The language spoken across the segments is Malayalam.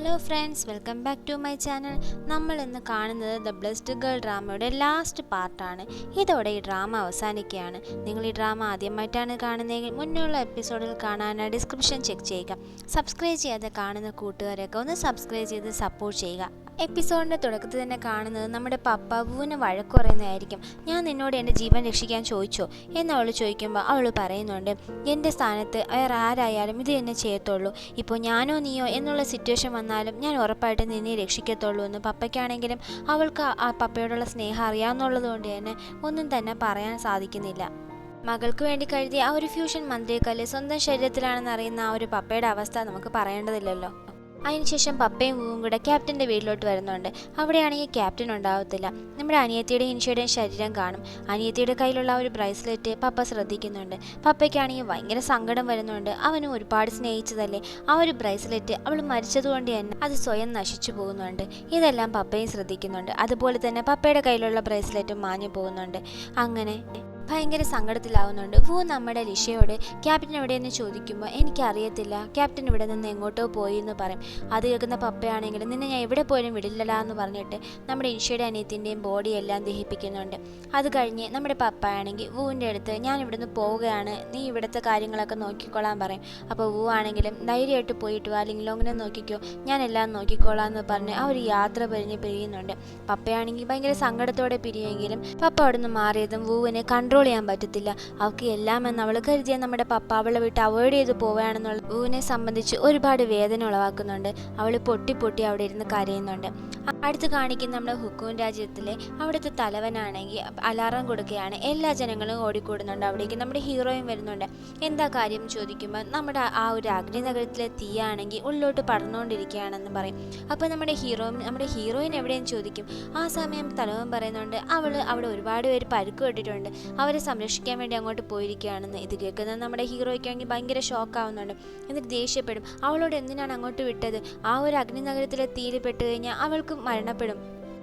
Hello friends, welcome back to my channel. നമ്മൾ ഇന്ന് കാണുന്നത് ദ ബ്ലെസ്ഡ് ഗേൾ ഡ്രാമയുടെ ലാസ്റ്റ് പാർട്ടാണ്. ഇതോടെ ഈ ഡ്രാമ അവസാനിക്കുകയാണ്. നിങ്ങൾ ഈ ഡ്രാമ ആദ്യമായിട്ടാണ് കാണുന്നതെങ്കിൽ മുന്നുള്ള എപ്പിസോഡിൽ കാണാനായി ഡിസ്ക്രിപ്ഷൻ ചെക്ക് ചെയ്യുക. സബ്സ്ക്രൈബ് ചെയ്യാതെ കാണുന്ന കൂട്ടുകാരെയൊക്കെ ഒന്ന് സബ്സ്ക്രൈബ് ചെയ്ത് സപ്പോർട്ട് ചെയ്യുക. എപ്പിസോഡിൻ്റെ തുടക്കത്തിൽ തന്നെ കാണുന്നത് നമ്മുടെ പപ്പ വൂവിനെ വഴക്ക് പറയുന്നതായിരിക്കും. ഞാൻ നിന്നോട് എൻ്റെ ജീവൻ രക്ഷിക്കാൻ ചോദിച്ചോ എന്ന് അവൾ ചോദിക്കുമ്പോൾ അവൾ പറയുന്നുണ്ട്, എൻ്റെ സ്ഥാനത്ത് വേറെ ആരായാലും ഇത് എന്നെ ചെയ്യത്തുള്ളൂ. ഇപ്പോൾ ഞാനോ നീയോ എന്നുള്ള സിറ്റുവേഷൻ വന്നാലും ഞാൻ ഉറപ്പായിട്ട് നിന്നെ രക്ഷിക്കത്തുള്ളൂ എന്ന്. പപ്പയ്ക്കാണെങ്കിലും അവൾക്ക് ആ പപ്പയോടുള്ള സ്നേഹം അറിയാവുന്നുള്ളത് കൊണ്ട് തന്നെ ഒന്നും തന്നെ പറയാൻ സാധിക്കുന്നില്ല. മകൾക്ക് വേണ്ടി കരുതിയ ആ ഒരു ഫ്യൂഷൻ മന്ത്രിക്കല്ല് സ്വന്തം ശരീരത്തിലാണെന്ന് അറിയുന്ന ആ ഒരു പപ്പയുടെ അവസ്ഥ നമുക്ക് പറയേണ്ടതില്ലല്ലോ. അതിനുശേഷം പപ്പയും വൂവും കൂടെ ക്യാപ്റ്റൻ്റെ വീട്ടിലോട്ട് വരുന്നുണ്ട്. അവിടെയാണെങ്കിൽ ക്യാപ്റ്റൻ ഉണ്ടാവത്തില്ല. നമ്മുടെ അനിയത്തിയുടെയും ഇൻഷയുടെയും ശരീരം കാണും. അനിയത്തിയുടെ കയ്യിലുള്ള ആ ഒരു ബ്രേസ്ലെറ്റ് പപ്പ ശ്രദ്ധിക്കുന്നുണ്ട്. പപ്പയ്ക്കാണെങ്കിൽ ഭയങ്കര സങ്കടം വരുന്നുണ്ട്. അവനും ഒരുപാട് സ്നേഹിച്ചതല്ലേ, ആ ഒരു ബ്രേസ്ലെറ്റ് അവൾ മരിച്ചതുകൊണ്ട് തന്നെ അത് സ്വയം നശിച്ചു പോകുന്നുണ്ട്. ഇതെല്ലാം പപ്പയും ശ്രദ്ധിക്കുന്നുണ്ട്. അതുപോലെ തന്നെ പപ്പയുടെ കയ്യിലുള്ള ബ്രേസ്ലെറ്റും മാഞ്ഞു പോകുന്നുണ്ട്. അങ്ങനെ ഭയങ്കര സങ്കടത്തിലാവുന്നുണ്ട്. വൂ നമ്മുടെ ലിഷയോട് ക്യാപ്റ്റൻ എവിടെയെന്ന് ചോദിക്കുമ്പോൾ എനിക്കറിയത്തില്ല, ക്യാപ്റ്റൻ ഇവിടെ നിന്ന് എങ്ങോട്ടോ പോയി എന്ന് പറയും. അത് കേൾക്കുന്ന പപ്പയാണെങ്കിൽ നിന്നെ ഞാൻ എവിടെ പോലും വിടില്ലടാ എന്ന് പറഞ്ഞിട്ട് നമ്മുടെ ഇൻഷയുടെ അനിയത്തിൻ്റെയും ബോഡി എല്ലാം ദഹിപ്പിക്കുന്നുണ്ട്. അത് കഴിഞ്ഞ് നമ്മുടെ പപ്പയാണെങ്കിൽ വൂവിൻ്റെ അടുത്ത് ഞാൻ ഇവിടുന്ന് പോവുകയാണ്, നീ ഇവിടുത്തെ കാര്യങ്ങളൊക്കെ നോക്കിക്കോളാൻ പറയും. അപ്പോൾ വൂ ആണെങ്കിലും ധൈര്യമായിട്ട് പോയിട്ട് വാ, അല്ലെങ്കിൽ അങ്ങനെ നോക്കിക്കോ, ഞാൻ എല്ലാം നോക്കിക്കോളാം എന്ന് പറഞ്ഞ് ആ ഒരു യാത്ര പിരിയുന്നുണ്ട്. പപ്പയാണെങ്കിൽ ഭയങ്കര സങ്കടത്തോടെ പിരിയുമെങ്കിലും പപ്പ അവിടെ നിന്ന് മാറിയതും വൂവിനെ കൺട്രോൾ ചെയ്യാൻ പറ്റത്തില്ല. അവൾക്ക് എല്ലാം എന്ന് അവൾ കരുതിയ നമ്മുടെ പപ്പ അവളെ വിട്ട് അവോയ്ഡ് ചെയ്ത് പോവുകയാണെന്നുള്ള വൂവിനെ സംബന്ധിച്ച് ഒരുപാട് വേദന ഉളവാക്കുന്നുണ്ട്. അവൾ പൊട്ടി പൊട്ടി അവിടെ ഇരുന്ന് കരയുന്നുണ്ട്. അടുത്ത് കാണിക്കുന്ന നമ്മുടെ ഹുക്കൂൻ രാജ്യത്തിലെ അവിടുത്തെ തലവനാണെങ്കിൽ അലാറം കൊടുക്കുകയാണ്. എല്ലാ ജനങ്ങളും ഓടിക്കൂടുന്നുണ്ട്. അവിടേക്ക് നമ്മുടെ ഹീറോയും വരുന്നുണ്ട്. എന്താ കാര്യം ചോദിക്കുമ്പോൾ നമ്മുടെ ആ ഒരു അഗ്നിനഗരത്തിലെ തീയാണെങ്കിൽ ഉള്ളിലോട്ട് പടർന്നുകൊണ്ടിരിക്കുകയാണെന്ന് പറയും. അപ്പോൾ നമ്മുടെ ഹീറോയിൻ എവിടെയെന്ന് ചോദിക്കും. ആ സമയം തലവൻ പറയുന്നുണ്ട് അവിടെ ഒരുപാട് പേര് പരുക്ക് പെട്ടിട്ടുണ്ട്, അവരെ സംരക്ഷിക്കാൻ വേണ്ടി അങ്ങോട്ട് പോയിരിക്കുകയാണെന്ന്. ഇത് കേൾക്കുന്നത് നമ്മുടെ ഹീറോയ്ക്കാണെങ്കിൽ ഭയങ്കര ഷോക്കാവുന്നുണ്ട്. എന്നിട്ട് ദേഷ്യപ്പെടും. അവളോട് എന്തിനാണ് അങ്ങോട്ട് വിട്ടത്, ആ ഒരു അഗ്നിനഗരത്തിലെ തീയിൽ പെട്ട് കഴിഞ്ഞാൽ അവൾക്ക് മരണപ്പെടും.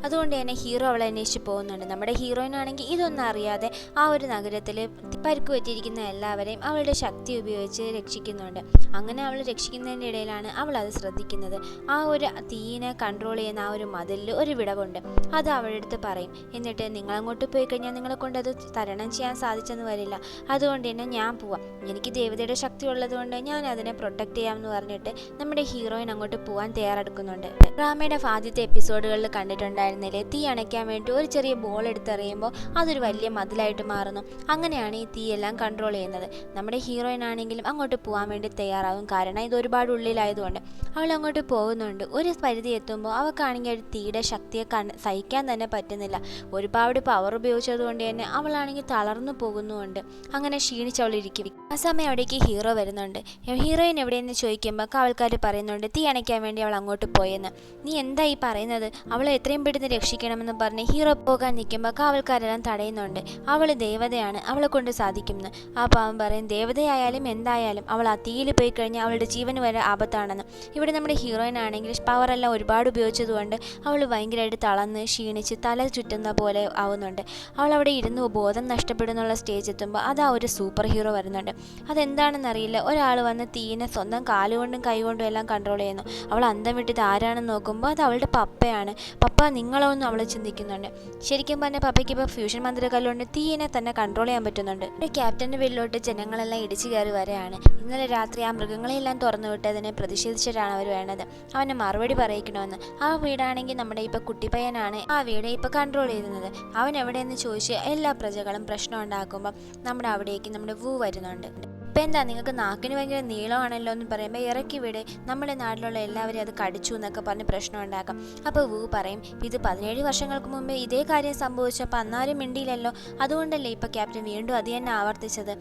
അതുകൊണ്ട് തന്നെ ഹീറോ അവളെ അന്വേഷിച്ച് പോകുന്നുണ്ട്. നമ്മുടെ ഹീറോയിനാണെങ്കിൽ ഇതൊന്നും അറിയാതെ ആ ഒരു നഗരത്തിൽ പരിക്ക് പറ്റിയിരിക്കുന്ന എല്ലാവരെയും അവളുടെ ശക്തി ഉപയോഗിച്ച് രക്ഷിക്കുന്നുണ്ട്. അങ്ങനെ അവൾ രക്ഷിക്കുന്നതിൻ്റെ ഇടയിലാണ് അവൾ അത് ശ്രദ്ധിക്കുന്നത്. ആ ഒരു തീയിനെ കൺട്രോൾ ചെയ്യുന്ന ആ ഒരു മതിലിൽ ഒരു വിടവുണ്ട്. അത് അവളുടെ അടുത്ത് പറയും. എന്നിട്ട് നിങ്ങളങ്ങോട്ട് പോയി കഴിഞ്ഞാൽ നിങ്ങളെ കൊണ്ട് അത് തരണം ചെയ്യാൻ സാധിച്ചെന്ന് വരില്ല, അതുകൊണ്ട് തന്നെ ഞാൻ പോവാം, എനിക്ക് ദേവതയുടെ ശക്തി ഉള്ളതുകൊണ്ട് ഞാൻ അതിനെ പ്രൊട്ടക്റ്റ് ചെയ്യാമെന്ന് പറഞ്ഞിട്ട് നമ്മുടെ ഹീറോയിൻ അങ്ങോട്ട് പോകാൻ തയ്യാറെടുക്കുന്നുണ്ട്. ഡ്രാമയുടെ ആദ്യത്തെ എപ്പിസോഡുകളിൽ കണ്ടിട്ടുണ്ടായിരുന്നു, തീ അണയ്ക്കാൻ വേണ്ടി ഒരു ചെറിയ ബോൾ എടുത്തെറിയുമ്പോൾ അതൊരു വലിയ മതിലായിട്ട് മാറുന്നു. അങ്ങനെയാണ് ഈ തീയെല്ലാം കൺട്രോൾ ചെയ്യുന്നത്. നമ്മുടെ ഹീറോയിൻ ആണെങ്കിലും അങ്ങോട്ട് പോകാൻ വേണ്ടി തയ്യാറാവും. കാരണം ഇത് ഒരുപാട് ഉള്ളിലായതുകൊണ്ട് അവൾ അങ്ങോട്ട് പോകുന്നുണ്ട്. ഒരു പരിധി എത്തുമ്പോൾ അവൾക്കാണെങ്കിൽ ഒരു തീയുടെ ശക്തിയെ സഹിക്കാൻ തന്നെ പറ്റുന്നില്ല. ഒരുപാട് പവർ ഉപയോഗിച്ചതുകൊണ്ട് തന്നെ അവളാണെങ്കിൽ തളർന്നു പോകുന്നുമുണ്ട്. അങ്ങനെ ക്ഷീണിച്ചവളിരിക്കും. ആ സമയം അവിടേക്ക് ഹീറോ വരുന്നുണ്ട്. ഹീറോയിൻ എവിടെയെന്ന് ചോദിക്കുമ്പോൾ ആൾക്കാർ പറയുന്നുണ്ട് തീ അണയ്ക്കാൻ വേണ്ടി അവൾ അങ്ങോട്ട് പോയെന്ന്. നീ എന്താ ഈ പറയുന്നത്, അവളെ എത്രയും പെട്ടെന്ന് രക്ഷിക്കണമെന്ന് പറഞ്ഞ് ഹീറോ പോകാൻ നിൽക്കുമ്പോൾ കാവൽക്കാരെല്ലാം തടയുന്നുണ്ട്. അവൾ ദേവതയാണ്, അവളെ കൊണ്ട് സാധിക്കുമെന്ന്. ആ പാവം പറയും ദേവതയായാലും എന്തായാലും അവൾ ആ തീയിൽ പോയി കഴിഞ്ഞാൽ അവളുടെ ജീവന് വരെ ആപത്താണെന്ന്. ഇവിടെ നമ്മുടെ ഹീറോയിൻ ആണെങ്കിൽ പവറെല്ലാം ഒരുപാട് ഉപയോഗിച്ചതുകൊണ്ട് അവൾ ഭയങ്കരമായിട്ട് തളർന്ന് ക്ഷീണിച്ച് തല ചുറ്റുന്ന പോലെ ആവുന്നുണ്ട്. അവൾ അവിടെ ഇരുന്ന് ബോധം നഷ്ടപ്പെടുന്നുള്ള സ്റ്റേജ് എത്തുമ്പോൾ അതാ ഒരു സൂപ്പർ ഹീറോ വരുന്നുണ്ട്. അതെന്താണെന്നറിയില്ല, ഒരാൾ വന്ന് തീയിനെ സ്വന്തം കാലുകൊണ്ടും കൈകൊണ്ടും എല്ലാം കൺട്രോൾ ചെയ്യുന്നു. അവൾ അന്തം വിട്ടത് ആരാണെന്ന് നോക്കുമ്പോൾ അത് അവളുടെ പപ്പയാണ്. പപ്പ നിങ്ങളൊന്നും അവൾ ചിന്തിക്കുന്നുണ്ട്. ശരിക്കും പറഞ്ഞാൽ പപ്പയ്ക്ക് ഇപ്പോൾ ഫ്യൂഷൻ മന്ത്രകല്ലുകൊണ്ട് തീയിനെ തന്നെ കൺട്രോൾ ചെയ്യാൻ പറ്റുന്നുണ്ട്. ഒരു ക്യാപ്റ്റൻ്റെ വീട്ടിലോട്ട് ജനങ്ങളെല്ലാം ഇടിച്ചു കയറി വരെയാണ്. ഇന്നലെ രാത്രി ആ മൃഗങ്ങളെല്ലാം തുറന്നു വിട്ടതിനെ പ്രതിഷേധിച്ചിട്ടാണ് അവർ വേണ്ടത്. അവനെ മറുപടി പറയിക്കണമെന്ന്. ആ വീടാണെങ്കിൽ നമ്മുടെ ഇപ്പോൾ കുട്ടിപ്പയ്യനാണ് ആ വീട് ഇപ്പോൾ കൺട്രോൾ ചെയ്യുന്നത്. അവൻ എവിടെയെന്ന് ചോദിച്ച് എല്ലാ പ്രജകളും പ്രശ്നം ഉണ്ടാക്കുമ്പോൾ നമ്മുടെ അവിടേക്ക് നമ്മുടെ വൂ വരുന്നുണ്ട്. ഇപ്പം എന്താ നിങ്ങൾക്ക് നാക്കിന് ഭയങ്കര നീളമാണല്ലോ എന്ന് പറയുമ്പോൾ ഇറക്കി വിട്, നമ്മുടെ നാട്ടിലുള്ള എല്ലാവരും അത് കടിച്ചു എന്നൊക്കെ പറഞ്ഞ് പ്രശ്നം ഉണ്ടാക്കാം. അപ്പോൾ വൂ പറയും ഇത് 17 വർഷങ്ങൾക്ക് മുമ്പ് ഇതേ കാര്യം സംഭവിച്ചപ്പോൾ അന്നാരും മിണ്ടിയില്ലല്ലോ, അതുകൊണ്ടല്ലേ ഇപ്പോൾ ക്യാപ്റ്റൻ വീണ്ടും അത് തന്നെ ആവർത്തിച്ചത്.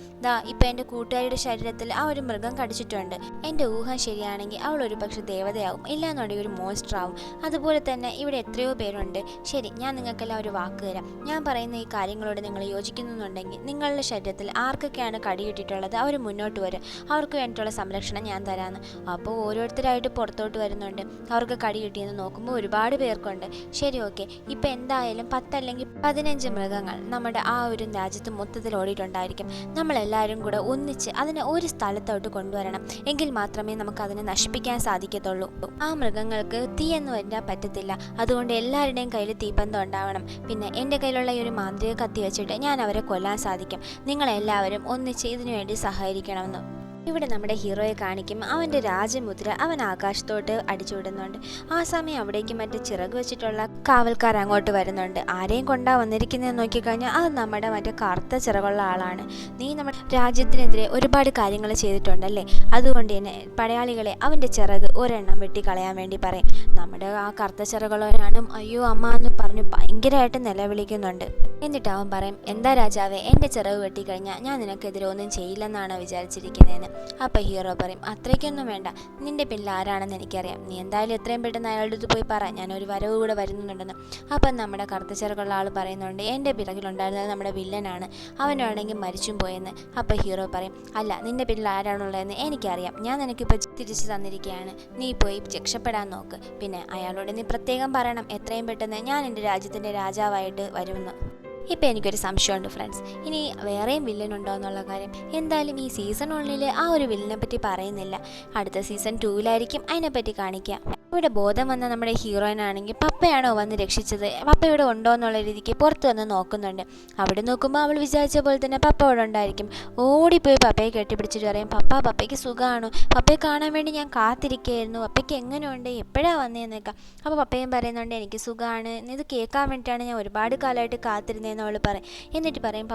ഇപ്പം എൻ്റെ കൂട്ടുകാരിയുടെ ശരീരത്തിൽ ആ ഒരു മൃഗം കടിച്ചിട്ടുണ്ട്. എൻ്റെ ഊഹം ശരിയാണെങ്കിൽ അവൾ ഒരു പക്ഷെ ദേവതയാവും, ഇല്ലാന്നുണ്ടെങ്കിൽ ഒരു മോൺസ്റ്റർ ആവും. അതുപോലെ തന്നെ ഇവിടെ എത്രയോ പേരുണ്ട്. ശരി, ഞാൻ നിങ്ങൾക്കെല്ലാം ഒരു വാക്ക് തരാം. ഞാൻ പറയുന്ന ഈ കാര്യങ്ങളോട് നിങ്ങൾ യോജിക്കുന്നുണ്ടെങ്കിൽ നിങ്ങളുടെ ശരീരത്തിൽ ആർക്കൊക്കെയാണ് കടി കിട്ടിയിട്ടുള്ളത് അവർ മുന്നോട്ട് വരും, അവർക്ക് വേണ്ടിയിട്ടുള്ള സംരക്ഷണം ഞാൻ തരാമെന്ന്. അപ്പോൾ ഓരോരുത്തരായിട്ട് പുറത്തോട്ട് വരുന്നുണ്ട്. അവർക്ക് കടി കിട്ടിയെന്ന് നോക്കുമ്പോൾ ഒരുപാട് പേർക്കുണ്ട്. ശരി, ഓക്കെ, ഇപ്പം എന്തായാലും 10 അല്ലെങ്കിൽ 15 മൃഗങ്ങൾ നമ്മുടെ ആ ഒരു രാജ്യത്ത് മൊത്തത്തിൽ ഓടിയിട്ടുണ്ടായിരിക്കും. നമ്മളെല്ലാവരും കൂടെ ഒന്നിച്ച് അതിനെ ഒരു സ്ഥലത്തോട്ട് കൊണ്ടുവരണം. എങ്കിൽ മാത്രമേ നമുക്ക് അതിനെ നശിപ്പിക്കാൻ സാധിക്കത്തുള്ളൂ. ആ മൃഗങ്ങൾക്ക് തീയൊന്നും വരാൻ പറ്റത്തില്ല. അതുകൊണ്ട് എല്ലാവരുടെയും കയ്യിൽ തീപ്പന്തം ഉണ്ടാവണം. പിന്നെ എൻ്റെ കയ്യിലുള്ള ഈ ഒരു മാന്ത്രിക കത്തി വെച്ചിട്ട് ഞാൻ അവരെ കൊല്ലാൻ സാധിക്കും. നിങ്ങളെല്ലാവരും ഒന്നിച്ച് ഇതിനു വേണ്ടി സഹകരിക്കണമെന്ന് ഇവിടെ നമ്മുടെ ഹീറോയെ കാണിക്കും. അവൻ്റെ രാജമുദ്ര അവൻ ആകാശത്തോട്ട് അടിച്ചുവിടുന്നുണ്ട്. ആ സമയം അവിടേക്ക് മറ്റേ ചിറക് വെച്ചിട്ടുള്ള കാവൽക്കാർ അങ്ങോട്ട് വരുന്നുണ്ട്. ആരെയും കൊണ്ടാ വന്നിരിക്കുന്നതെന്ന് നോക്കിക്കഴിഞ്ഞാൽ അത് നമ്മുടെ മറ്റേ കറുത്ത ചിറകുള്ള ആളാണ്. നീ നമ്മുടെ രാജ്യത്തിനെതിരെ ഒരുപാട് കാര്യങ്ങൾ ചെയ്തിട്ടുണ്ടല്ലേ, അതുകൊണ്ട് തന്നെ പടയാളികളെ അവൻ്റെ ചിറക് ഒരെണ്ണം വെട്ടിക്കളയാൻ വേണ്ടി പറയും. നമ്മുടെ ആ കറുത്ത ചിറകുള്ളവരാണ് അയ്യോ അമ്മ എന്ന് പറഞ്ഞു ഭയങ്കരമായിട്ട് നിലവിളിക്കുന്നുണ്ട്. എന്നിട്ട് അവൻ പറയും, എന്താ രാജാവേ, എൻ്റെ ചിറക് വെട്ടിക്കഴിഞ്ഞാൽ ഞാൻ നിനക്കെതിരെ ഒന്നും ചെയ്യില്ലെന്നാണ് വിചാരിച്ചിരിക്കുന്നതെന്ന്. അപ്പോൾ ഹീറോ പറയും, അത്രയ്ക്കൊന്നും വേണ്ട, നിന്റെ പിന്നിൽ ആരാണെന്ന് എനിക്കറിയാം. നീ എന്തായാലും എത്രയും പെട്ടെന്ന് അയാളുടെ അടുത്ത് പോയി പറ, ഞാനൊരു വരവ് കൂടെ വരുന്നുണ്ടെന്ന്. അപ്പം നമ്മുടെ കറുത്ത ചിറകുള്ള ആൾ പറയുന്നുണ്ട്, എൻ്റെ പിറകിലുണ്ടായിരുന്നത് നമ്മുടെ വില്ലനാണ്, അവനാണെങ്കിൽ മരിച്ചും പോയെന്ന്. അപ്പോൾ ഹീറോ പറയും, അല്ല, നിന്റെ പിന്നിൽ ആരാണുള്ളതെന്ന് എനിക്കറിയാം, ഞാൻ നിനക്കിപ്പോൾ തിരിച്ചു തന്നിരിക്കുകയാണ്, നീ പോയി രക്ഷപ്പെടാൻ നോക്ക്. പിന്നെ അയാളോട് നീ പ്രത്യേകം പറയണം എത്രയും പെട്ടെന്ന് ഞാൻ എൻ്റെ രാജ്യത്തിൻ്റെ രാജാവായിട്ട് വരുമെന്ന്. ഇപ്പം എനിക്കൊരു സംശയമുണ്ട് ഫ്രണ്ട്സ്, ഇനി വേറെയും വില്ലനുണ്ടോ എന്നുള്ള കാര്യം. എന്തായാലും ഈ സീസൺ 1 ആ ഒരു വില്ലനെ പറ്റി പറയുന്നില്ല. അടുത്ത സീസൺ 2 അതിനെപ്പറ്റി കാണിക്കാം. ഇവിടെ ബോധം വന്ന നമ്മുടെ ഹീറോയിനാണെങ്കിൽ പപ്പയാണോ വന്ന് രക്ഷിച്ചത്, പപ്പ ഇവിടെ ഉണ്ടോ എന്നുള്ള രീതിക്ക് പുറത്ത് വന്ന് നോക്കുന്നുണ്ട്. അവിടെ നോക്കുമ്പോൾ അവൾ വിചാരിച്ച പോലെ തന്നെ പപ്പ അവിടെ ഉണ്ടായിരിക്കും. ഓടിപ്പോയി പപ്പയെ കെട്ടിപ്പിടിച്ചിട്ട് പറയും, പപ്പയ്ക്ക് സുഖമാണോ, പപ്പയെ കാണാൻ വേണ്ടി ഞാൻ കാത്തിരിക്കുകയായിരുന്നു, പപ്പയ്ക്ക് എങ്ങനെയുണ്ട്, എപ്പോഴാണ് വന്നതെന്നൊക്കെ. അപ്പോൾ പപ്പയും പറയുന്നുണ്ട്, എനിക്ക് സുഖമാണ്, ഇത് കേൾക്കാൻ വേണ്ടിയിട്ടാണ് ഞാൻ ഒരുപാട് കാലമായിട്ട് കാത്തിരുന്നതെന്ന് അവൾ പറയും. എന്നിട്ട് പറയും,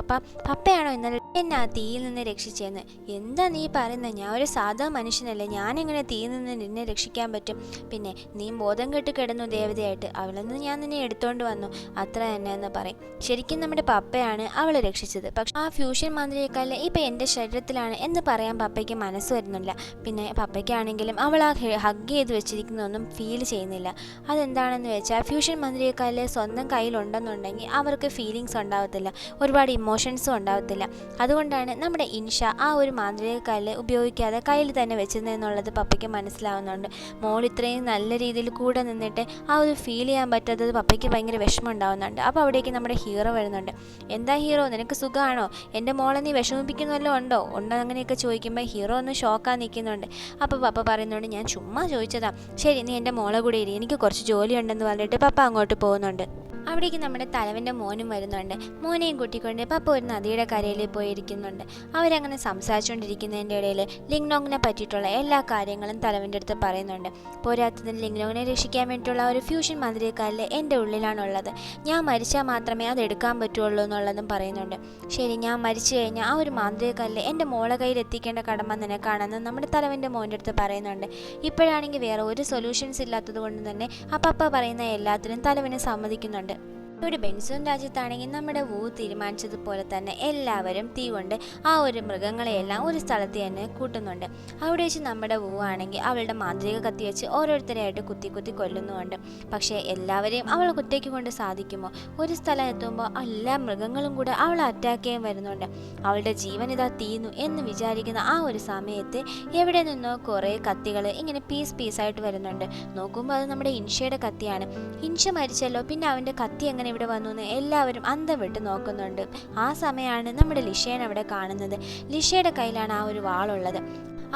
പപ്പയാണോ ഇന്നലെ എന്നെ ആ തീയിൽ നിന്ന് രക്ഷിച്ചതെന്ന്. എന്താ നീ പറയുന്നത്, ഞാൻ ഒരു സാധാ മനുഷ്യനല്ലേ, ഞാനെങ്ങനെ തീയിൽ നിന്ന് നിന്നെ രക്ഷിക്കാൻ പറ്റും. പിന്നെ നീ ബോധം കെട്ട് കിടന്നു ദേവതയായിട്ട്, അവളിൽ നിന്ന് ഞാൻ നിന്നെ എടുത്തോണ്ട് വന്നു, അത്ര തന്നെ എന്ന് പറയും. ശരിക്കും നമ്മുടെ പപ്പയാണ് അവളെ രക്ഷിച്ചത്. പക്ഷെ ആ ഫ്യൂഷൻ മാന്ത്രികക്കല്ല് ഇപ്പം എൻ്റെ ശരീരത്തിലാണ് എന്ന് പറയാൻ പപ്പയ്ക്ക് മനസ്സ് വരുന്നില്ല. പിന്നെ പപ്പയ്ക്കാണെങ്കിലും അവൾ ആ ഹഗ് ചെയ്ത് വെച്ചിരിക്കുന്നതൊന്നും ഫീൽ ചെയ്യുന്നില്ല. അതെന്താണെന്ന് വെച്ചാൽ ഫ്യൂഷൻ മാന്ത്രികക്കല്ല് സ്വന്തം കയ്യിലുണ്ടെന്നുണ്ടെങ്കിൽ അവർക്ക് ഫീലിങ്സ് ഉണ്ടാവത്തില്ല, ഒരുപാട് ഇമോഷൻസും ഉണ്ടാവത്തില്ല. അതുകൊണ്ടാണ് നമ്മുടെ ഇൻഷ ആ ഒരു മാന്ത്രികക്കല്ല് ഉപയോഗിക്കാതെ കയ്യിൽ തന്നെ വെച്ചതെന്നുള്ളത് പപ്പയ്ക്ക് മനസ്സിലാവുന്നുണ്ട്. മോൾ ഇത്രയും നല്ല രീതിയിൽ കൂടെ നിന്നിട്ട് ആ ഒരു ഫീൽ ചെയ്യാൻ പറ്റാത്തത് പപ്പയ്ക്ക് ഭയങ്കര വിഷമം ഉണ്ടാവുന്നുണ്ട്. അപ്പോൾ അവിടേക്ക് നമ്മുടെ ഹീറോ വരുന്നുണ്ട്. എന്താ ഹീറോ, നിനക്ക് സുഖമാണോ, എൻ്റെ മോളെ നീ വിഷമിപ്പിക്കുന്നല്ലോ ഉണ്ടോ അങ്ങനെയൊക്കെ ചോദിക്കുമ്പോൾ ഹീറോ ഒന്ന് ഷോക്കാൻ നിൽക്കുന്നുണ്ട്. അപ്പോൾ പപ്പ പറയുന്നുണ്ട്, ഞാൻ ചുമ്മാ ചോദിച്ചതാ, ശരി നീ എൻ്റെ മോളെ കൂടെ ഇരി, എനിക്ക് കുറച്ച് ജോലിയുണ്ടെന്ന് പറഞ്ഞിട്ട് പപ്പ അങ്ങോട്ട് പോകുന്നുണ്ട്. അവിടേക്ക് നമ്മുടെ തലവൻ്റെ മോനും വരുന്നുണ്ട്. മോനെയും കൂട്ടിക്കൊണ്ട് പപ്പ ഒരു നദിയുടെ കരയിൽ പോയിരിക്കുന്നുണ്ട്. അവരങ്ങനെ സംസാരിച്ചുകൊണ്ടിരിക്കുന്നതിൻ്റെ ഇടയിൽ ലിങ്നോങ്ങിനെ പറ്റിയിട്ടുള്ള എല്ലാ കാര്യങ്ങളും തലവൻ്റെ അടുത്ത് പറയുന്നുണ്ട്. പോരാത്തതിന് ലിങ്നോങ്ങിനെ രക്ഷിക്കാൻ വേണ്ടിയിട്ടുള്ള ഒരു ഫ്യൂഷൻ മാന്ത്രികക്കല്ല് എൻ്റെ ഉള്ളിലാണുള്ളത്, ഞാൻ മരിച്ചാൽ മാത്രമേ അത് എടുക്കാൻ പറ്റുള്ളൂ എന്നുള്ളതും പറയുന്നുണ്ട്. ശരി, ഞാൻ മരിച്ചു കഴിഞ്ഞാൽ ആ ഒരു മാന്ത്രികക്കല്ല് എൻ്റെ മോളെ കയ്യിൽ എത്തിക്കേണ്ട കടമ നിനക്കാണെന്ന് നമ്മുടെ തലവൻ്റെ മോൻ്റെ അടുത്ത് പറയുന്നുണ്ട്. ഇപ്പോഴാണെങ്കിൽ വേറെ ഒരു സൊല്യൂഷൻസ് ഇല്ലാത്തത് കൊണ്ട് തന്നെ ആ പപ്പ പറയുന്ന എല്ലാത്തിനും തലവന് സമ്മതിക്കുന്നുണ്ട്. ഇവിടെ ബെൻസൺ രാജ്യത്താണെങ്കിൽ നമ്മുടെ വൂ തീരുമാനിച്ചതുപോലെ തന്നെ എല്ലാവരും തീ കൊണ്ട് ആ ഒരു മൃഗങ്ങളെയെല്ലാം ഒരു സ്ഥലത്ത് തന്നെ കൂട്ടുന്നുണ്ട്. അവിടെ വെച്ച് നമ്മുടെ വൂ ആണെങ്കിൽ അവളുടെ മാന്ത്രിക കത്തി വെച്ച് ഓരോരുത്തരെയായിട്ട് കുത്തി കൊല്ലുന്നുമുണ്ട്. പക്ഷേ എല്ലാവരെയും അവൾ ഒറ്റയ്ക്ക് കൊണ്ട് സാധിക്കുമോ? ഒരു സ്ഥലം എത്തുമ്പോൾ എല്ലാ മൃഗങ്ങളും കൂടെ അവളെ അറ്റാക്ക് ചെയ്യാൻ വരുന്നുണ്ട്. അവളുടെ ജീവൻ ഇതാ തീർന്നു എന്ന് വിചാരിക്കുന്ന ആ ഒരു സമയത്ത് എവിടെ നിന്നോ കുറേ കത്തികൾ ഇങ്ങനെ പീസായിട്ട് വരുന്നുണ്ട്. നോക്കുമ്പോൾ അത് നമ്മുടെ ഇൻഷയുടെ കത്തിയാണ്. ഇൻഷ മരിച്ചല്ലോ, പിന്നെ അവൻ്റെ കത്തി എങ്ങനെ ഇവിടെ വന്നു എന്ന് എല്ലാവരും അന്തം വിട്ട് നോക്കുന്നുണ്ട്. ആ സമയമാണ് നമ്മുടെ ലിഷേനെ അവിടെ കാണുന്നത്. ലിഷയുടെ കയ്യിലാണ് ആ ഒരു വാളുള്ളത്.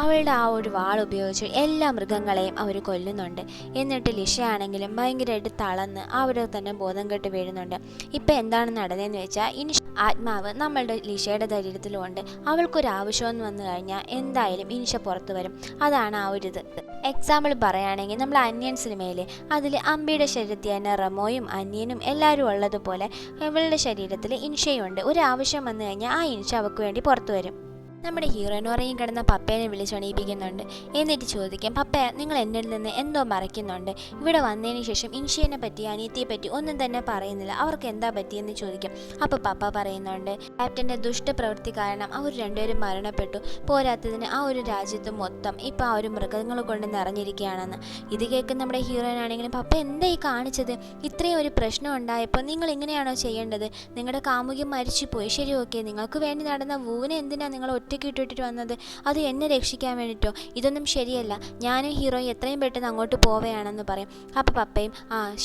അവളുടെ ആ ഒരു വാൾ ഉപയോഗിച്ച് എല്ലാ മൃഗങ്ങളെയും അവർ കൊല്ലുന്നുണ്ട്. എന്നിട്ട് ലിഷയാണെങ്കിലും ഭയങ്കരമായിട്ട് തളർന്ന് അവിടെ തന്നെ ബോധം കെട്ട് വീഴുന്നുണ്ട്. ഇപ്പം എന്താണ് നടന്നതെന്ന് വെച്ചാൽ ആത്മാവ് നമ്മളുടെ ലിഷയുടെ ശരീരത്തിലുമുണ്ട്. അവൾക്കൊരാവശ്യമെന്ന് വന്നു കഴിഞ്ഞാൽ എന്തായാലും ഇൻഷ പുറത്തു വരും. അതാണ് ആ ഒരു ഇത്. എക്സാമ്പിൾ പറയുകയാണെങ്കിൽ നമ്മൾ അന്യൻ സിനിമയിൽ അതിൽ അമ്പിയുടെ ശരീരത്തിൽ തന്നെ റമോയും അന്യനും എല്ലാവരും ഉള്ളതുപോലെ ഇവളുടെ ശരീരത്തിൽ ഇൻഷയുണ്ട്. ഒരാവശ്യം വന്നു കഴിഞ്ഞാൽ ആ ഇൻഷ അവൾക്ക് വേണ്ടി പുറത്തു വരും. നമ്മുടെ ഹീറോയിൻ ഉറങ്ങി കിടന്ന പപ്പേനെ വിളിച്ചെണീപ്പിക്കുന്നുണ്ട്. എന്നിട്ട് ചോദിക്കാം, പപ്പ നിങ്ങൾ എന്നിൽ നിന്ന് എന്തോ മറയ്ക്കുന്നുണ്ട്. ഇവിടെ വന്നതിന് ശേഷം ഇൻഷിയെ പറ്റി അനിയത്തിയെ പറ്റി ഒന്നും തന്നെ പറയുന്നില്ല, അവർക്ക് എന്താ പറ്റിയെന്ന് ചോദിക്കും. അപ്പോൾ പപ്പ പറയുന്നുണ്ട്, ക്യാപ്റ്റൻ്റെ ദുഷ്ടപ്രവൃത്തി കാരണം അവർ രണ്ടുപേരും മരണപ്പെട്ടു. പോരാത്തതിന് ആ ഒരു രാജ്യത്ത് മൊത്തം ഇപ്പോൾ ആ ഒരു മൃഗങ്ങൾ കൊണ്ട് നിറഞ്ഞിരിക്കുകയാണെന്ന്. ഇത് കേൾക്കുന്ന നമ്മുടെ ഹീറോയിൻ ആണെങ്കിലും, പപ്പ എന്താ ഈ കാണിച്ചത്, ഇത്രയും ഒരു പ്രശ്നം ഉണ്ടായപ്പോൾ നിങ്ങൾ ഇങ്ങനെയാണോ ചെയ്യേണ്ടത്, നിങ്ങളുടെ കാമുകി മരിച്ചുപോയി, ശരി ഓക്കെ, നിങ്ങൾക്ക് വേണ്ടി നടന്ന വൂവിനെ എന്തിനാണ് നിങ്ങൾ ഒറ്റ ഒറ്റയ്ക്ക് ഇട്ടിട്ട് വന്നത്? അത് എന്നെ രക്ഷിക്കാൻ വേണ്ടിയിട്ടോ? ഇതൊന്നും ശരിയല്ല. ഞാനും ഹീറോയും എത്രയും പെട്ടെന്ന് അങ്ങോട്ട് പോവുകയാണെന്ന് പറയും. അപ്പോൾ പപ്പയും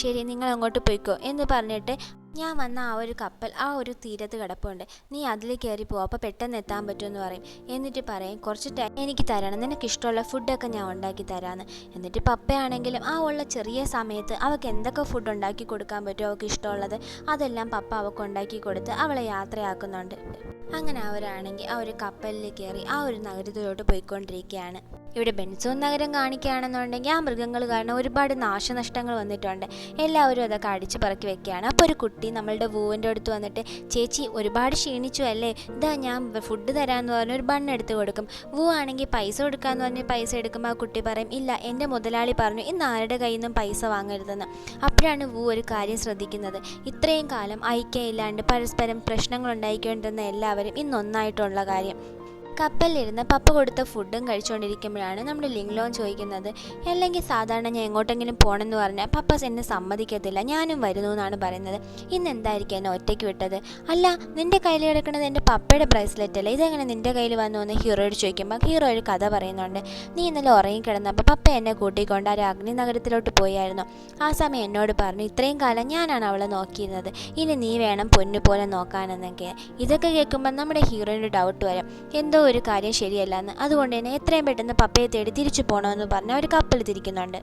ശരി, നിങ്ങൾ അങ്ങോട്ട് പോയിക്കോ എന്ന് പറഞ്ഞിട്ട് ഞാൻ വന്ന ആ ഒരു കപ്പൽ ആ ഒരു തീരത്ത് കിടപ്പുണ്ട്, നീ അതിൽ കയറി പോകും, അപ്പോൾ പെട്ടെന്ന് എത്താൻ പറ്റുമെന്ന് പറയും. എന്നിട്ട് പറയും കുറച്ച് എനിക്ക് തരണം, നിനക്ക് ഇഷ്ടമുള്ള ഫുഡൊക്കെ ഞാൻ ഉണ്ടാക്കി തരാമെന്ന്. എന്നിട്ട് പപ്പയാണെങ്കിലും ആ ഉള്ള ചെറിയ സമയത്ത് അവൾക്ക് എന്തൊക്കെ ഫുഡ് ഉണ്ടാക്കി കൊടുക്കാൻ പറ്റുമോ അവൾക്ക് ഇഷ്ടമുള്ളത് അതെല്ലാം പപ്പ അവൾക്ക് ഉണ്ടാക്കി കൊടുത്ത് അവളെ യാത്രയാക്കുന്നുണ്ട്. അങ്ങനെ അവരാണെങ്കിൽ ആ ഒരു കപ്പലിൽ കയറി ആ ഒരു നഗരത്തിലോട്ട് പോയിക്കൊണ്ടിരിക്കുകയാണ്. ഇവിടെ ബെൻസോൺ നഗരം കാണിക്കുകയാണെന്നുണ്ടെങ്കിൽ ആ മൃഗങ്ങൾ കാരണം ഒരുപാട് നാശനഷ്ടങ്ങൾ വന്നിട്ടുണ്ട്. എല്ലാവരും അതൊക്കെ അടിച്ചു പറക്കി വെക്കുകയാണ്. അപ്പോൾ ഒരു കുട്ടി നമ്മളുടെ വൂവിൻ്റെ അടുത്ത് വന്നിട്ട്, ചേച്ചി ഒരുപാട് ക്ഷീണിച്ചു അല്ലേ, ഇതാ ഞാൻ ഫുഡ് തരാമെന്ന് പറഞ്ഞ് ഒരു ബണ്ണ് എടുത്ത് കൊടുക്കും. വൂ ആണെങ്കിൽ പൈസ കൊടുക്കാമെന്ന് പറഞ്ഞ് പൈസ എടുക്കുമ്പോൾ ആ കുട്ടി പറയും, ഇല്ല, എൻ്റെ മുതലാളി പറഞ്ഞു ഇന്ന് ആരുടെ കയ്യിൽ നിന്നും പൈസ വാങ്ങരുതെന്ന്. അപ്പോഴാണ് വൂ ഒരു കാര്യം ശ്രദ്ധിക്കുന്നത്, ഇത്രയും കാലം ഐക്യമില്ലാണ്ട് പരസ്പരം പ്രശ്നങ്ങൾ ഉണ്ടായിക്കൊണ്ടിരുന്ന എല്ലാവരും ഇന്നൊന്നായിട്ടുള്ള കാര്യം. കപ്പലിലിരുന്ന് പപ്പ കൊടുത്ത ഫുഡും കഴിച്ചുകൊണ്ടിരിക്കുമ്പോഴാണ് നമ്മുടെ ലിങ്ലോൻ ചോദിക്കുന്നത്, അല്ലെങ്കിൽ സാധാരണ ഞാൻ എങ്ങോട്ടെങ്കിലും പോകണമെന്ന് പറഞ്ഞാൽ പപ്പ എന്നെ സമ്മതിക്കത്തില്ല, ഞാനും വരുന്നു എന്നാണ് പറയുന്നത്. ഇന്ന് എന്തായിരിക്കും എന്നെ ഒറ്റയ്ക്ക് വിട്ടത്? അല്ല, നിൻ്റെ കയ്യിൽ കിടക്കുന്നത് എൻ്റെ പപ്പയുടെ ബ്രേസ്ലെറ്റ് അല്ലേ, ഇതെങ്ങനെ നിൻ്റെ കയ്യിൽ വന്നു എന്ന് ഹീറോയോട് ചോദിക്കുമ്പോൾ ഹീറോ ഒരു കഥ പറയുന്നുണ്ട്. നീ ഇന്നലെ ഉറങ്ങിക്കിടന്നപ്പോൾ പപ്പ എന്നെ കൂട്ടിക്കൊണ്ട് ആ അഗ്നി നഗരത്തിലോട്ട് പോയായിരുന്നു. ആ സമയം എന്നോട് പറഞ്ഞു, ഇത്രയും കാലം ഞാനാണ് അവളെ നോക്കിയിരുന്നത്, ഇനി നീ വേണം പൊന്നു പോലെ നോക്കാനെന്നൊക്കെ. ഇതൊക്കെ കേൾക്കുമ്പോൾ നമ്മുടെ ഹീറോയിൻ്റെ ഡൗട്ട് വരും, എന്തോ ഒരു കാര്യം ശരിയല്ലെന്ന്. അതുകൊണ്ട് തന്നെ എത്രയും പെട്ടെന്ന് പപ്പയെ തേടി തിരിച്ചു പോകണമെന്ന് പറഞ്ഞ് അവർ കപ്പൽ തിരിക്കുന്നുണ്ട്.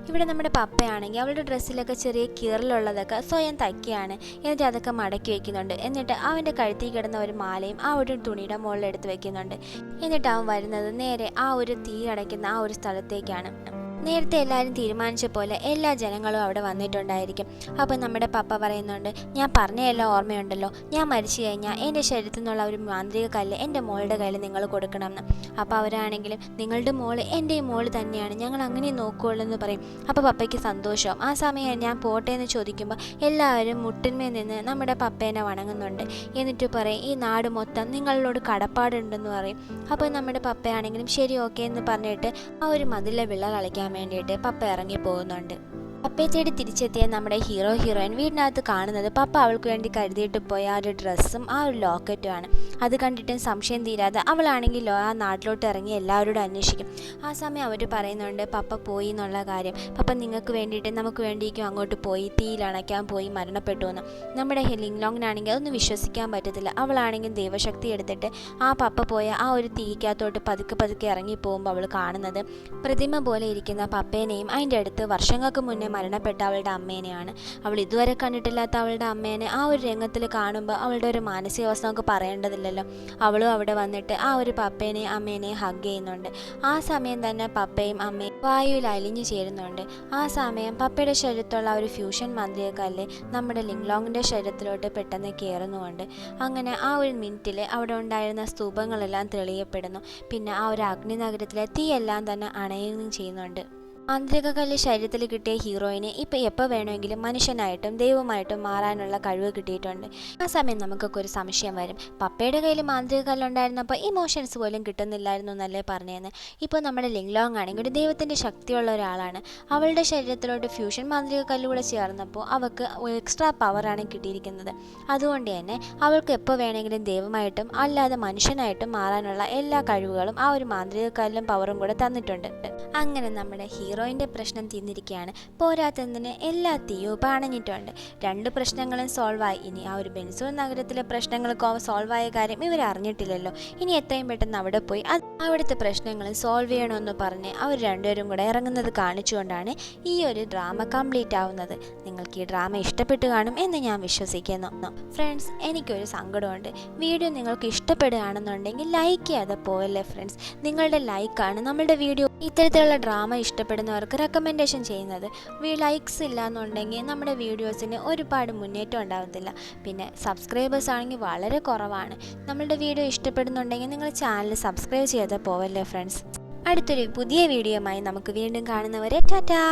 ഇവിടെ നമ്മുടെ പപ്പയാണെങ്കിൽ അവളുടെ ഡ്രസ്സിലൊക്കെ ചെറിയ കീറലുള്ളതൊക്കെ സ്വയം തയ്ക്കുകയാണ്. എന്നിട്ട് അതൊക്കെ മടക്കി വയ്ക്കുന്നുണ്ട്. എന്നിട്ട് അവൻ്റെ കഴുത്തിൽ കിടന്ന ഒരു മാലയും ആ ഒരു തുണിയുടെ മുകളിൽ എടുത്ത് വയ്ക്കുന്നുണ്ട്. എന്നിട്ട് അവൻ വരുന്നത് നേരെ ആ ഒരു തീ അടയ്ക്കുന്ന ആ ഒരു സ്ഥലത്തേക്കാണ്. നേരത്തെ എല്ലാവരും തീരുമാനിച്ച പോലെ എല്ലാ ജനങ്ങളും അവിടെ വന്നിട്ടുണ്ടായിരിക്കും. അപ്പോൾ നമ്മുടെ പപ്പ പറയുന്നുണ്ട്, ഞാൻ പറഞ്ഞ എല്ലാം ഓർമ്മയുണ്ടല്ലോ, ഞാൻ മരിച്ചു കഴിഞ്ഞാൽ എൻ്റെ ശരീരത്തിൽ നിന്നുള്ള ഒരു മാന്ത്രിക കല്ല് എൻ്റെ മോളുടെ കയ്യിൽ നിങ്ങൾ കൊടുക്കണമെന്ന്. അപ്പോൾ അവരാണെങ്കിലും നിങ്ങളുടെ മോള് എൻ്റെയും മോള് തന്നെയാണ്, ഞങ്ങൾ അങ്ങനെ നോക്കുകയുള്ളൂ എന്ന് പറയും. അപ്പോൾ പപ്പയ്ക്ക് സന്തോഷം. ആ സമയം ഞാൻ പോട്ടെ എന്ന് ചോദിക്കുമ്പോൾ എല്ലാവരും മുട്ടിന്മേൽ നിന്ന് നമ്മുടെ പപ്പേനെ വണങ്ങുന്നുണ്ട്. എന്നിട്ട് പറയും, ഈ നാട് മൊത്തം നിങ്ങളോട് കടപ്പാടുണ്ടെന്ന് പറയും. അപ്പോൾ നമ്മുടെ പപ്പയാണെങ്കിലും ശരി ഓക്കെ എന്ന് പറഞ്ഞിട്ട് ആ ഒരു മതിലെ വിള കളിക്കാൻ വേണ്ടിയിട്ട് പപ്പ ഇറങ്ങി പോകുന്നുണ്ട്. പപ്പയെ തേടി തിരിച്ചെത്തിയ നമ്മുടെ ഹീറോയിൻ വീടിനകത്ത് കാണുന്നത് പപ്പ അവൾക്ക് വേണ്ടി കരുതിയിട്ട് പോയ ആ ഒരു ഡ്രസ്സും ആ ഒരു ലോക്കറ്റുമാണ്. അത് കണ്ടിട്ടും സംശയം തീരാതെ അവളാണെങ്കിൽ ആ നാട്ടിലോട്ട് ഇറങ്ങി എല്ലാവരോടും അന്വേഷിക്കും. ആ സമയം അവർ പറയുന്നുണ്ട് പപ്പ പോയി എന്നുള്ള കാര്യം. പപ്പ നിങ്ങൾക്ക് വേണ്ടിയിട്ട് നമുക്ക് വേണ്ടിയിരിക്കും അങ്ങോട്ട് പോയി, തീയിലണയ്ക്കാൻ പോയി മരണപ്പെട്ടു എന്ന്. നമ്മുടെ ലിങ്ലോങ്ങിനാണെങ്കിൽ അതൊന്നും വിശ്വസിക്കാൻ പറ്റത്തില്ല. അവളാണെങ്കിൽ ദൈവശക്തി എടുത്തിട്ട് ആ പപ്പ പോയ ആ ഒരു തീക്കകത്തോട്ട് പതുക്കെ ഇറങ്ങി പോകുമ്പോൾ അവൾ കാണുന്നത് പ്രതിമ പോലെ ഇരിക്കുന്ന പപ്പേനെയും അതിൻ്റെ അടുത്ത് വർഷങ്ങൾക്ക് മുന്നേ മരണപ്പെട്ട അവളുടെ അമ്മേനെയാണ്. അവൾ ഇതുവരെ കണ്ടിട്ടില്ലാത്ത അവളുടെ അമ്മേനെ ആ ഒരു രംഗത്തിൽ കാണുമ്പോൾ അവളുടെ ഒരു മാനസികാവസ്ഥ നമുക്ക് പറയേണ്ടതില്ലല്ലോ. അവളും അവിടെ വന്നിട്ട് ആ ഒരു പപ്പേനെയും അമ്മേനെയും ഹഗ് ചെയ്യുന്നുണ്ട്. ആ സമയം തന്നെ പപ്പയും അമ്മയും വായുവിൽ അലിഞ്ഞു ചേരുന്നുണ്ട്. ആ സമയം പപ്പയുടെ ശരീരത്തുള്ള ഒരു ഫ്യൂഷൻ മാന്ത്രികക്കല്ല് നമ്മുടെ ലിങ്ലോങ്ങിൻ്റെ ശരീരത്തിലോട്ട് പെട്ടെന്ന് കയറുന്നുമുണ്ട്. അങ്ങനെ ആ ഒരു മിനിറ്റിൽ അവിടെ ഉണ്ടായിരുന്ന സ്തൂപങ്ങളെല്ലാം തെളിയപ്പെടുന്നു. പിന്നെ ആ ഒരു അഗ്നി നഗരത്തിലെ തീയെല്ലാം തന്നെ അണയുകയും ചെയ്യുന്നുണ്ട്. മാന്ത്രിക കല്ല് ശരീരത്തിൽ കിട്ടിയ ഹീറോയിന് ഇപ്പോൾ എപ്പോൾ വേണമെങ്കിലും മനുഷ്യനായിട്ടും ദൈവമായിട്ടും മാറാനുള്ള കഴിവ് കിട്ടിയിട്ടുണ്ട്. ആ സമയം നമുക്കൊക്കെ ഒരു സംശയം വരും, പപ്പയുടെ കയ്യിൽ മാന്ത്രിക കല്ലുണ്ടായിരുന്നപ്പോൾ ഇമോഷൻസ് പോലും കിട്ടുന്നില്ലായിരുന്നു എന്നല്ലേ പറഞ്ഞതെന്ന്. ഇപ്പോൾ നമ്മുടെ ലിങ്ലോങ് ആണെങ്കിൽ ഒരു ദൈവത്തിൻ്റെ ശക്തിയുള്ള ഒരാളാണ്. അവളുടെ ശരീരത്തിലോട്ട് ഫ്യൂഷൻ മാന്ത്രിക കല്ലുകൂടെ ചേർന്നപ്പോൾ അവൾക്ക് എക്സ്ട്രാ പവറാണ് കിട്ടിയിരിക്കുന്നത്. അതുകൊണ്ട് തന്നെ അവൾക്ക് എപ്പോൾ വേണമെങ്കിലും ദൈവമായിട്ടും അല്ലാതെ മനുഷ്യനായിട്ടും മാറാനുള്ള എല്ലാ കഴിവുകളും ആ ഒരു മാന്ത്രിക കല്ലും പവറും കൂടെ തന്നിട്ടുണ്ട്. അങ്ങനെ നമ്മുടെ ഹീറോയിൻ്റെ പ്രശ്നം തീർന്നിരിക്കുകയാണ്. പോരാത്തതിന് എല്ലാ തീയും പണഞ്ഞിട്ടുണ്ട്. 2 പ്രശ്നങ്ങളും സോൾവായി. ഇനി ആ ഒരു ബെൻസോൺ നഗരത്തിലെ പ്രശ്നങ്ങൾക്ക് സോൾവായ കാര്യം ഇവർ അറിഞ്ഞിട്ടില്ലല്ലോ. ഇനി എത്രയും പെട്ടെന്ന് അവിടെ പോയി അവിടുത്തെ പ്രശ്നങ്ങളും സോൾവ് ചെയ്യണമെന്ന് പറഞ്ഞ് അവർ രണ്ടുപേരും കൂടെ ഇറങ്ങുന്നത് കാണിച്ചുകൊണ്ടാണ് ഈ ഒരു ഡ്രാമ കംപ്ലീറ്റ് ആവുന്നത്. നിങ്ങൾക്ക് ഈ ഡ്രാമ ഇഷ്ടപ്പെട്ടു കാണും എന്ന് ഞാൻ വിശ്വസിക്കുന്നു. ഫ്രണ്ട്സ്, എനിക്കൊരു സങ്കടമുണ്ട്. വീഡിയോ നിങ്ങൾക്ക് ഇഷ്ടപ്പെടുകയാണെന്നുണ്ടെങ്കിൽ ലൈക്ക് ചെയ്യാതെ പോവല്ലേ ഫ്രണ്ട്സ്. നിങ്ങളുടെ ലൈക്കാണ് നമ്മളുടെ വീഡിയോ ഇത്തരത്തിലുള്ള ഡ്രാമ ഇഷ്ടപ്പെടുന്നവർക്ക് റെക്കമെൻഡേഷൻ ചെയ്യുന്നത്. ലൈക്സ് ഇല്ല എന്നുണ്ടെങ്കിൽ നമ്മുടെ വീഡിയോസിന് ഒരുപാട് മുന്നേറ്റം ഉണ്ടാകത്തില്ല. പിന്നെ സബ്സ്ക്രൈബേഴ്സ് ആണെങ്കിൽ വളരെ കുറവാണ്. നമ്മളുടെ വീഡിയോ ഇഷ്ടപ്പെടുന്നുണ്ടെങ്കിൽ നിങ്ങൾ ചാനൽ സബ്സ്ക്രൈബ് ചെയ്യാതെ പോവല്ലേ ഫ്രണ്ട്സ്. അടുത്തൊരു പുതിയ വീഡിയോയുമായി നമുക്ക് വീണ്ടും കാണുന്നവരെ ടാറ്റാ.